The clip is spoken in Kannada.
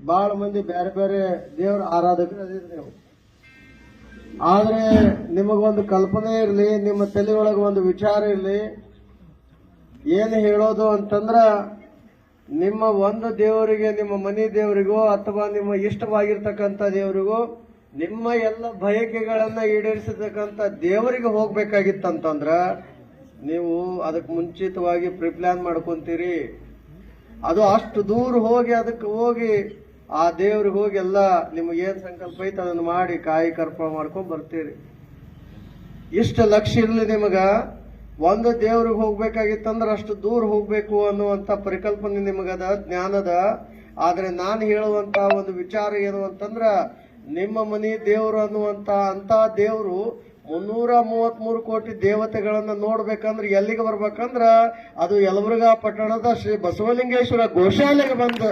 ಬಹಳ ಮಂದಿ ಬೇರೆ ಬೇರೆ ದೇವರ ಆರಾಧಕರು ಅದಿರಿ ನೀವು. ಆದ್ರೆ ನಿಮಗೊಂದು ಕಲ್ಪನೆ ಇರಲಿ, ನಿಮ್ಮ ತಲೆಯೊಳಗೆ ಒಂದು ವಿಚಾರ ಇರಲಿ. ಏನು ಹೇಳೋದು ಅಂತಂದ್ರ, ನಿಮ್ಮ ಒಂದು ದೇವರಿಗೆ, ನಿಮ್ಮ ಮನೆ ದೇವರಿಗೋ ಅಥವಾ ನಿಮ್ಮ ಇಷ್ಟವಾಗಿರ್ತಕ್ಕಂಥ ದೇವರಿಗೋ ನಿಮ್ಮ ಎಲ್ಲ ಬಯಕೆಗಳನ್ನ ಈಡೇರಿಸತಕ್ಕಂಥ ದೇವರಿಗೆ ಹೋಗ್ಬೇಕಾಗಿತ್ತಂತಂದ್ರ ನೀವು ಅದಕ್ಕೆ ಮುಂಚಿತವಾಗಿ ಪ್ರಿಪ್ಲಾನ್ ಮಾಡ್ಕೊಂತೀರಿ. ಅದು ಅಷ್ಟು ದೂರ ಹೋಗಿ ಅದಕ್ಕೆ ಹೋಗಿ ಆ ದೇವ್ರಿಗೆ ಹೋಗಿ ಎಲ್ಲ ನಿಮಗೇನ್ ಸಂಕಲ್ಪ ಐತೆ ಅದನ್ನು ಮಾಡಿ ಕಾಯಿ ಕರ್ಪ ಮಾಡ್ಕೊಂಡ್ ಬರ್ತೀರಿ. ಇಷ್ಟು ಲಕ್ಷ್ಯ ಇರ್ಲಿ ನಿಮಗ. ಒಂದು ದೇವ್ರಿಗೆ ಹೋಗ್ಬೇಕಾಗಿತ್ತಂದ್ರ ಅಷ್ಟು ದೂರ ಹೋಗ್ಬೇಕು ಅನ್ನುವಂತ ಪರಿಕಲ್ಪನೆ ನಿಮಗದ, ಜ್ಞಾನದ. ಆದ್ರೆ ನಾನು ಹೇಳುವಂತ ಒಂದು ವಿಚಾರ ಏನು ಅಂತಂದ್ರ, ನಿಮ್ಮ ಮನಿ ದೇವರು ಅನ್ನುವಂತ ಅಂತ ದೇವರು 333 ಕೋಟಿ ದೇವತೆಗಳನ್ನ ನೋಡ್ಬೇಕಂದ್ರೆ ಎಲ್ಲಿಗೆ ಬರ್ಬೇಕಂದ್ರ ಅದು ಯಲಬುರ್ಗಾ ಪಟ್ಟಣದ ಶ್ರೀ ಬಸವಲಿಂಗೇಶ್ವರ ಗೋಶಾಲೆಗೆ ಬಂದು